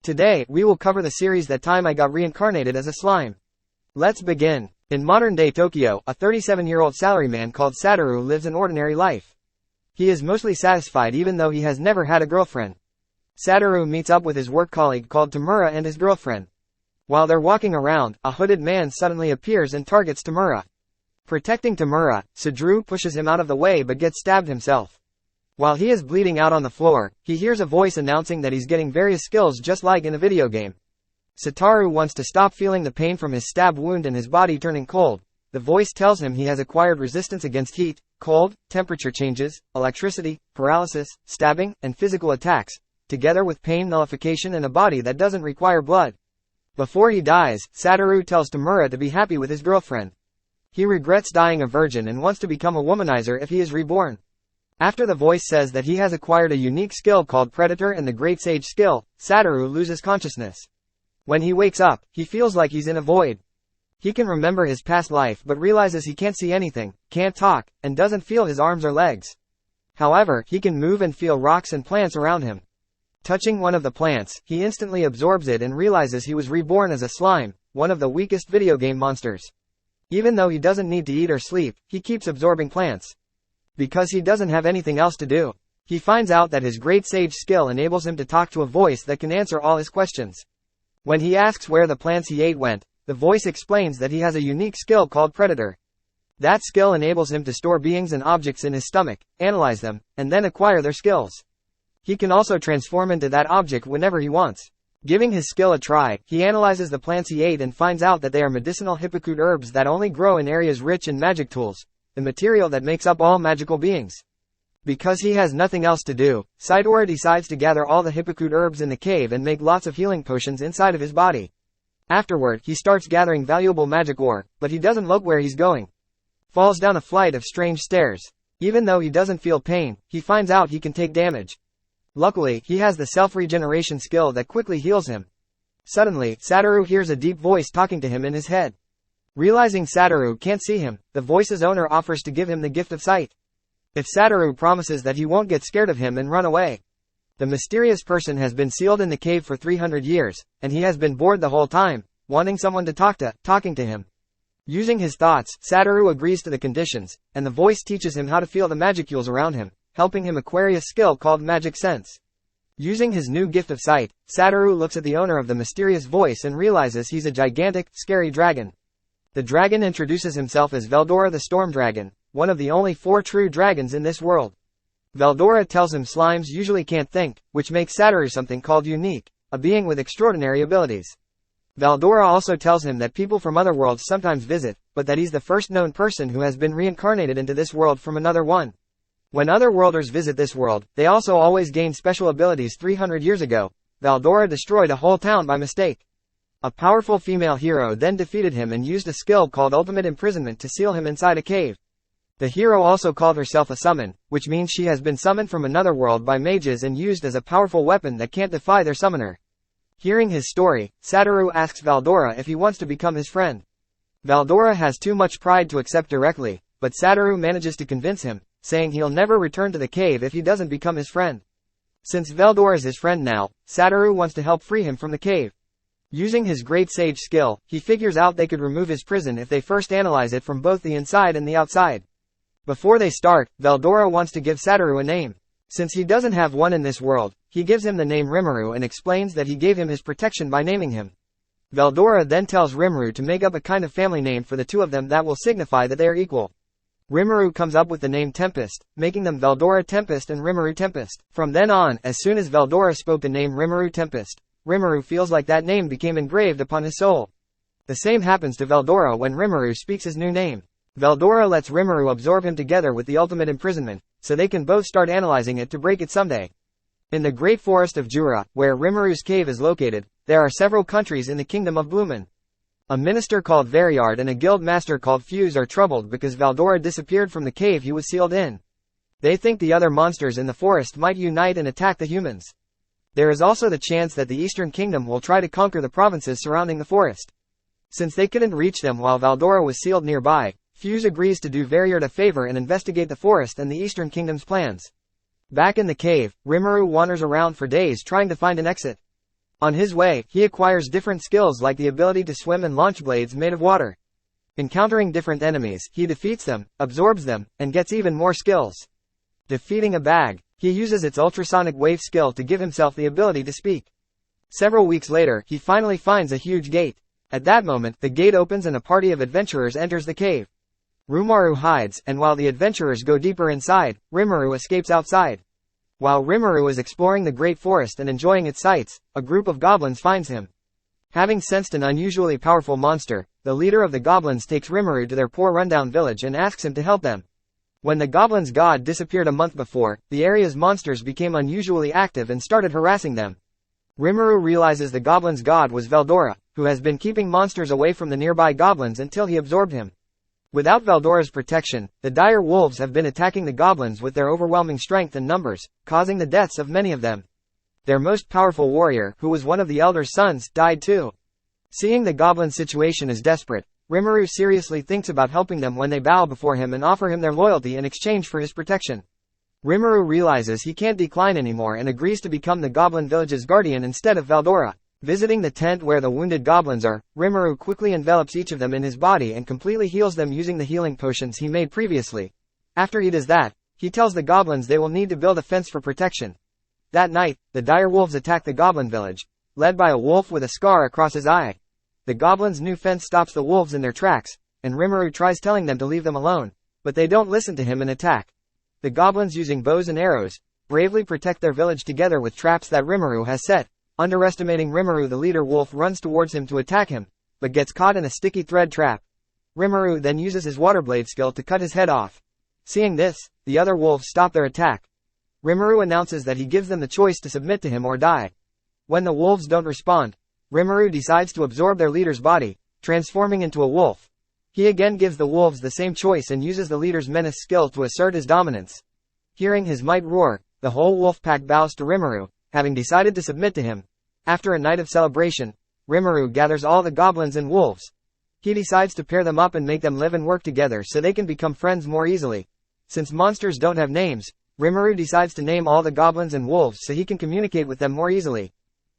Today, we will cover the series That Time I Got Reincarnated as a Slime. Let's begin. In modern-day Tokyo, a 37-year-old salaryman called Satoru lives an ordinary life. He is mostly satisfied even though he has never had a girlfriend. Satoru meets up with his work colleague called Tamura and his girlfriend. While they're walking around, a hooded man suddenly appears and targets Tamura. Protecting Tamura, Satoru pushes him out of the way but gets stabbed himself. While he is bleeding out on the floor, he hears a voice announcing that he's getting various skills just like in a video game. Satoru wants to stop feeling the pain from his stab wound and his body turning cold. The voice tells him he has acquired resistance against heat, cold, temperature changes, electricity, paralysis, stabbing, and physical attacks, together with pain nullification and a body that doesn't require blood. Before he dies, Satoru tells Tamura to be happy with his girlfriend. He regrets dying a virgin and wants to become a womanizer if he is reborn. After the voice says that he has acquired a unique skill called Predator and the Great Sage skill, Satoru loses consciousness. When he wakes up, he feels like he's in a void. He can remember his past life but realizes he can't see anything, can't talk, and doesn't feel his arms or legs. However, he can move and feel rocks and plants around him. Touching one of the plants, he instantly absorbs it and realizes he was reborn as a slime, one of the weakest video game monsters. Even though he doesn't need to eat or sleep, he keeps absorbing plants. Because he doesn't have anything else to do. He finds out that his Great Sage skill enables him to talk to a voice that can answer all his questions. When he asks where the plants he ate went, the voice explains that he has a unique skill called Predator. That skill enables him to store beings and objects in his stomach, analyze them, and then acquire their skills. He can also transform into that object whenever he wants. Giving his skill a try, he analyzes the plants he ate and finds out that they are medicinal hypocrite herbs that only grow in areas rich in magic tools, the material that makes up all magical beings. Because he has nothing else to do, Satoru decides to gather all the hypocrite herbs in the cave and make lots of healing potions inside of his body. Afterward, he starts gathering valuable magic ore, but he doesn't look where he's going. Falls down a flight of strange stairs. Even though he doesn't feel pain, he finds out he can take damage. Luckily, he has the self-regeneration skill that quickly heals him. Suddenly, Satoru hears a deep voice talking to him in his head. Realizing Satoru can't see him, the voice's owner offers to give him the gift of sight. If Satoru promises that he won't get scared of him and run away. The mysterious person has been sealed in the cave for 300 years, and he has been bored the whole time, wanting someone to talking to him. Using his thoughts, Satoru agrees to the conditions, and the voice teaches him how to feel the magicules around him, helping him acquire a skill called Magic Sense. Using his new gift of sight, Satoru looks at the owner of the mysterious voice and realizes he's a gigantic, scary dragon. The dragon introduces himself as Veldora the Storm Dragon, one of the only 4 true dragons in this world. Veldora tells him slimes usually can't think, which makes Satoru something called unique, a being with extraordinary abilities. Veldora also tells him that people from other worlds sometimes visit, but that he's the first known person who has been reincarnated into this world from another one. When other worlders visit this world, they also always gain special abilities. 300 years ago, Veldora destroyed a whole town by mistake. A powerful female hero then defeated him and used a skill called Ultimate Imprisonment to seal him inside a cave. The hero also called herself a summon, which means she has been summoned from another world by mages and used as a powerful weapon that can't defy their summoner. Hearing his story, Satoru asks Veldora if he wants to become his friend. Veldora has too much pride to accept directly, but Satoru manages to convince him, saying he'll never return to the cave if he doesn't become his friend. Since Veldora is his friend now, Satoru wants to help free him from the cave. Using his Great Sage skill, he figures out they could remove his prison if they first analyze it from both the inside and the outside. Before they start, Veldora wants to give Satoru a name. Since he doesn't have one in this world, he gives him the name Rimuru and explains that he gave him his protection by naming him. Veldora then tells Rimuru to make up a kind of family name for the two of them that will signify that they are equal. Rimuru comes up with the name Tempest, making them Jura Tempest and Rimuru Tempest. From then on, as soon as Veldora spoke the name Rimuru Tempest, Rimuru feels like that name became engraved upon his soul. The same happens to Veldora when Rimuru speaks his new name. Veldora lets Rimuru absorb him together with the ultimate imprisonment, so they can both start analyzing it to break it someday. In the great forest of Jura, where Rimuru's cave is located, there are several countries in the kingdom of Blumen. A minister called Variard and a guild master called Fuse are troubled because Veldora disappeared from the cave he was sealed in. They think the other monsters in the forest might unite and attack the humans. There is also the chance that the Eastern Kingdom will try to conquer the provinces surrounding the forest. Since they couldn't reach them while Veldora was sealed nearby, Fuse agrees to do Variard a favor and investigate the forest and the Eastern Kingdom's plans. Back in the cave, Rimuru wanders around for days trying to find an exit. On his way, he acquires different skills like the ability to swim and launch blades made of water. Encountering different enemies, he defeats them, absorbs them, and gets even more skills. Defeating a bag, he uses its ultrasonic wave skill to give himself the ability to speak. Several weeks later, he finally finds a huge gate. At that moment, the gate opens and a party of adventurers enters the cave. Rimuru hides, and while the adventurers go deeper inside, Rimuru escapes outside. While Rimuru is exploring the great forest and enjoying its sights, a group of goblins finds him. Having sensed an unusually powerful monster, the leader of the goblins takes Rimuru to their poor rundown village and asks him to help them. When the goblins' god disappeared a month before, the area's monsters became unusually active and started harassing them. Rimuru realizes the goblins' god was Veldora, who has been keeping monsters away from the nearby goblins until he absorbed him. Without Veldora's protection, the dire wolves have been attacking the goblins with their overwhelming strength and numbers, causing the deaths of many of them. Their most powerful warrior, who was one of the elder sons, died too. Seeing the goblin situation as desperate, Rimuru seriously thinks about helping them when they bow before him and offer him their loyalty in exchange for his protection. Rimuru realizes he can't decline anymore and agrees to become the goblin village's guardian instead of Veldora. Visiting the tent where the wounded goblins are, Rimuru quickly envelops each of them in his body and completely heals them using the healing potions he made previously. After he does that, he tells the goblins they will need to build a fence for protection. That night, the dire wolves attack the goblin village, led by a wolf with a scar across his eye. The goblins' new fence stops the wolves in their tracks, and Rimuru tries telling them to leave them alone, but they don't listen to him and attack. The goblins, using bows and arrows, bravely protect their village together with traps that Rimuru has set. Underestimating Rimuru, the leader wolf runs towards him to attack him, but gets caught in a sticky thread trap. Rimuru then uses his water blade skill to cut his head off. Seeing this, the other wolves stop their attack. Rimuru announces that he gives them the choice to submit to him or die. When the wolves don't respond, Rimuru decides to absorb their leader's body, transforming into a wolf. He again gives the wolves the same choice and uses the leader's menace skill to assert his dominance. Hearing his might roar, the whole wolf pack bows to Rimuru, having decided to submit to him. After a night of celebration, Rimuru gathers all the goblins and wolves. He decides to pair them up and make them live and work together so they can become friends more easily. Since monsters don't have names, Rimuru decides to name all the goblins and wolves so he can communicate with them more easily.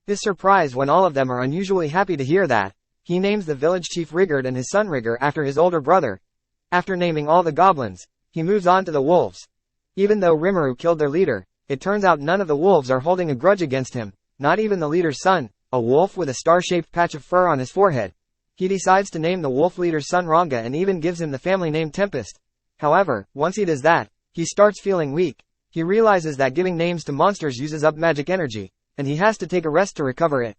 His surprise when all of them are unusually happy to hear that. He names the village chief Rigard and his son Rigger after his older brother. After naming all the goblins, he moves on to the wolves. Even though Rimuru killed their leader, it turns out none of the wolves are holding a grudge against him, not even the leader's son, a wolf with a star-shaped patch of fur on his forehead. He decides to name the wolf leader's son Ranga and even gives him the family name Tempest. However, once he does that, he starts feeling weak. He realizes that giving names to monsters uses up magic energy, and he has to take a rest to recover it.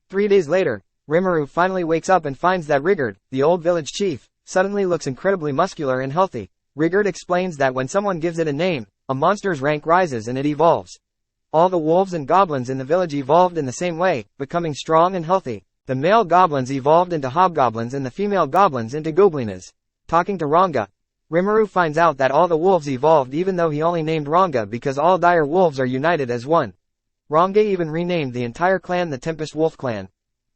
3 days later, Rimuru finally wakes up and finds that Rigard, the old village chief, suddenly looks incredibly muscular and healthy. Rigard explains that when someone gives it a name, a monster's rank rises and it evolves. All the wolves and goblins in the village evolved in the same way, becoming strong and healthy. The male goblins evolved into hobgoblins and the female goblins into goblinas. Talking to Ranga, Rimuru finds out that all the wolves evolved even though he only named Ranga because all dire wolves are united as one. Ranga even renamed the entire clan the Tempest Wolf Clan.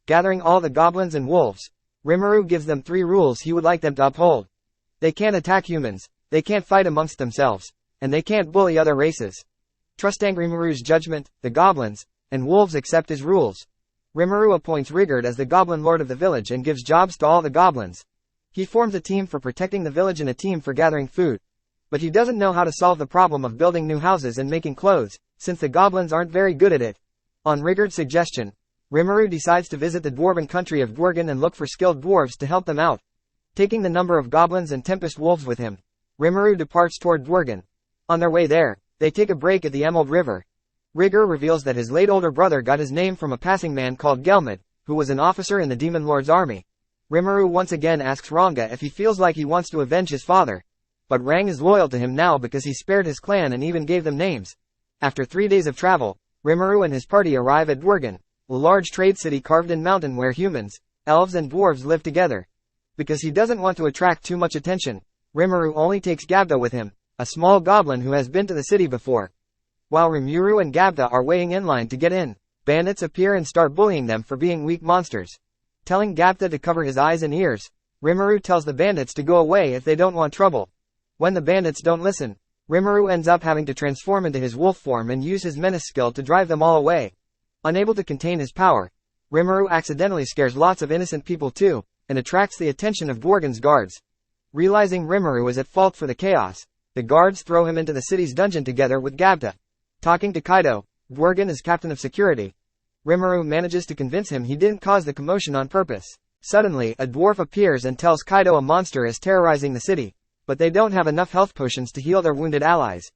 Gathering all the goblins and wolves, Rimuru gives them 3 rules he would like them to uphold. They can't attack humans, they can't fight amongst themselves, and they can't bully other races. Trusting Rimuru's judgment, the goblins and wolves accept his rules. Rimuru appoints Rigard as the goblin lord of the village and gives jobs to all the goblins. He forms a team for protecting the village and a team for gathering food. But he doesn't know how to solve the problem of building new houses and making clothes, since the goblins aren't very good at it. On Rigard's suggestion, Rimuru decides to visit the dwarven country of Dwargan and look for skilled dwarves to help them out. Taking the number of goblins and tempest wolves with him, Rimuru departs toward Dwargan. On their way there, they take a break at the Emerald River. Rigger reveals that his late older brother got his name from a passing man called Gelmid, who was an officer in the Demon Lord's army. Rimuru once again asks Ranga if he feels like he wants to avenge his father. But Rang is loyal to him now because he spared his clan and even gave them names. After 3 days of travel, Rimuru and his party arrive at Dwargan, a large trade city carved in mountain where humans, elves and dwarves live together. Because he doesn't want to attract too much attention, Rimuru only takes Gabda with him, a small goblin who has been to the city before. While Rimuru and Gabda are waiting in line to get in, bandits appear and start bullying them for being weak monsters. Telling Gabda to cover his eyes and ears, Rimuru tells the bandits to go away if they don't want trouble. When the bandits don't listen, Rimuru ends up having to transform into his wolf form and use his menace skill to drive them all away. Unable to contain his power, Rimuru accidentally scares lots of innocent people too, and attracts the attention of Dworgen's guards. Realizing Rimuru is at fault for the chaos, the guards throw him into the city's dungeon together with Gabda. Talking to Kaido, Dworgen is captain of security. Rimuru manages to convince him he didn't cause the commotion on purpose. Suddenly, a dwarf appears and tells Kaido a monster is terrorizing the city, but they don't have enough health potions to heal their wounded allies.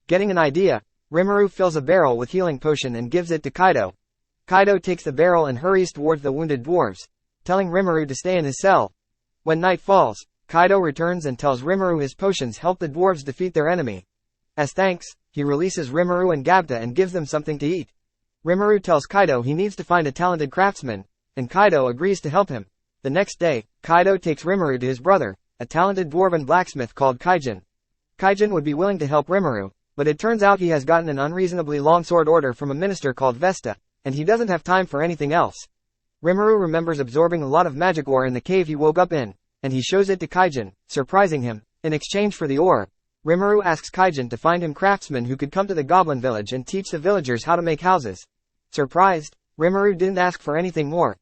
Getting an idea, Rimuru fills a barrel with healing potion and gives it to Kaido. Kaido takes the barrel and hurries towards the wounded dwarves, telling Rimuru to stay in his cell. When night falls, Kaido returns and tells Rimuru his potions help the dwarves defeat their enemy. As thanks, he releases Rimuru and Gabda and gives them something to eat. Rimuru tells Kaido he needs to find a talented craftsman, and Kaido agrees to help him. The next day, Kaido takes Rimuru to his brother, a talented dwarven blacksmith called Kaijin. Kaijin would be willing to help Rimuru, but it turns out he has gotten an unreasonably long sword order from a minister called Vesta, and he doesn't have time for anything else. Rimuru remembers absorbing a lot of magic ore in the cave he woke up in, and he shows it to Kaijin, surprising him. In exchange for the ore, Rimuru asks Kaijin to find him craftsmen who could come to the goblin village and teach the villagers how to make houses. Surprised, Rimuru didn't ask for anything more.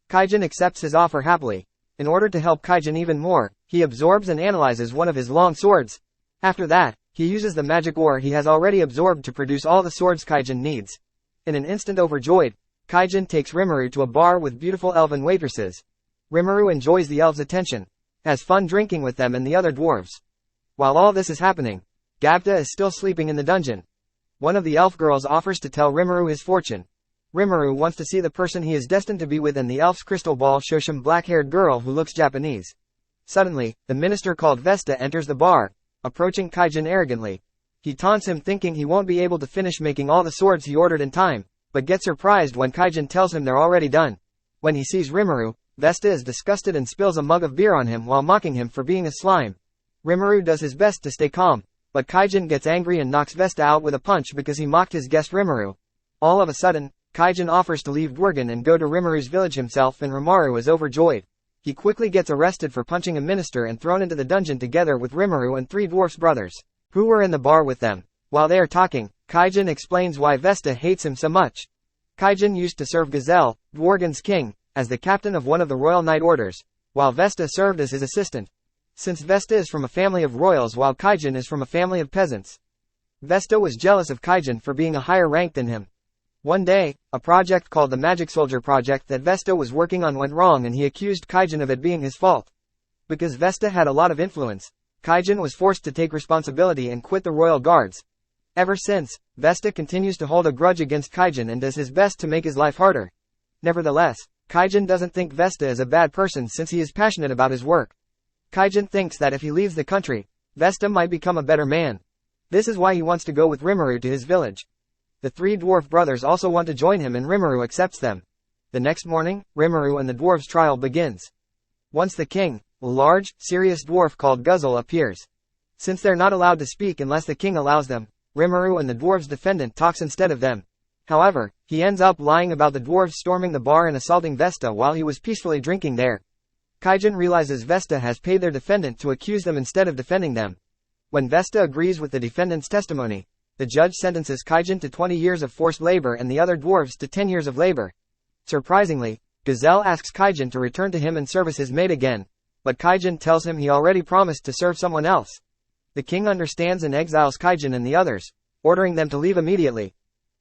Kaijin accepts his offer happily. In order to help Kaijin even more, he absorbs and analyzes one of his long swords. After that, he uses the magic ore he has already absorbed to produce all the swords Kaijin needs. In an instant overjoyed, Kaijin takes Rimuru to a bar with beautiful elven waitresses. Rimuru enjoys the elves' attention, has fun drinking with them and the other dwarves. While all this is happening, Gabda is still sleeping in the dungeon. One of the elf girls offers to tell Rimuru his fortune. Rimuru wants to see the person he is destined to be with, and the elf's crystal ball shows him black-haired girl who looks Japanese. Suddenly, the minister called Vesta enters the bar, approaching Kaijin arrogantly. He taunts him thinking he won't be able to finish making all the swords he ordered in time, but gets surprised when Kaijin tells him they're already done. When he sees Rimuru, Vesta is disgusted and spills a mug of beer on him while mocking him for being a slime. Rimuru does his best to stay calm, but Kaijin gets angry and knocks Vesta out with a punch because he mocked his guest Rimuru. All of a sudden, Kaijin offers to leave Dworgen and go to Rimuru's village himself, and Rimuru is overjoyed. He quickly gets arrested for punching a minister and thrown into the dungeon together with Rimuru and 3 dwarfs brothers, who were in the bar with them. While they are talking, Kaijin explains why Vesta hates him so much. Kaijin used to serve Gazelle, Dworgen's king, as the captain of one of the royal knight orders, while Vesta served as his assistant. Since Vesta is from a family of royals while Kaijin is from a family of peasants, Vesta was jealous of Kaijin for being a higher rank than him. One day, a project called the Magic Soldier Project that Vesta was working on went wrong, and he accused Kaijin of it being his fault. Because Vesta had a lot of influence, Kaijin was forced to take responsibility and quit the royal guards. Ever since, Vesta continues to hold a grudge against Kaijin and does his best to make his life harder. Nevertheless, Kaijin doesn't think Vesta is a bad person since he is passionate about his work. Kaijin thinks that if he leaves the country, Vesta might become a better man. This is why he wants to go with Rimuru to his village. The 3 dwarf brothers also want to join him, and Rimuru accepts them. The next morning, Rimuru and the dwarves' trial begins. Once the king, a large, serious dwarf called Guzzle, appears. Since they're not allowed to speak unless the king allows them, Rimuru and the dwarves' defendant talks instead of them. However, he ends up lying about the dwarves storming the bar and assaulting Vesta while he was peacefully drinking there. Kaijin realizes Vesta has paid their defendant to accuse them instead of defending them. When Vesta agrees with the defendant's testimony, the judge sentences Kaijin to 20 years of forced labor and the other dwarves to 10 years of labor. Surprisingly, Gazelle asks Kaijin to return to him and serve as his mate again, but Kaijin tells him he already promised to serve someone else. The king understands and exiles Kaijin and the others, ordering them to leave immediately.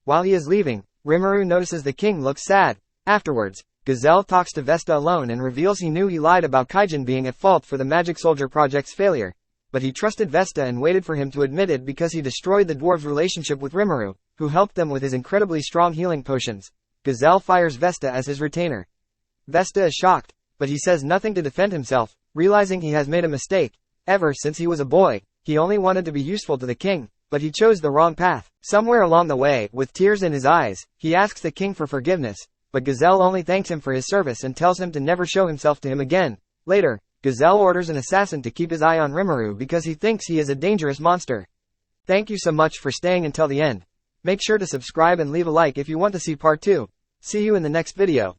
While he is leaving, Rimuru notices the king looks sad. Afterwards, Gazelle talks to Vesta alone and reveals he knew he lied about Kaijin being at fault for the Magic Soldier Project's failure, but he trusted Vesta and waited for him to admit it because he destroyed the dwarves' relationship with Rimuru, who helped them with his incredibly strong healing potions. Gazelle fires Vesta as his retainer. Vesta is shocked, but he says nothing to defend himself, realizing he has made a mistake. Ever since he was a boy, he only wanted to be useful to the king, but he chose the wrong path. Somewhere along the way, with tears in his eyes, he asks the king for forgiveness, but Gazelle only thanks him for his service and tells him to never show himself to him again. Later, Gazelle orders an assassin to keep his eye on Rimuru because he thinks he is a dangerous monster. Thank you so much for staying until the end. Make sure to subscribe and leave a like if you want to see part 2. See you in the next video.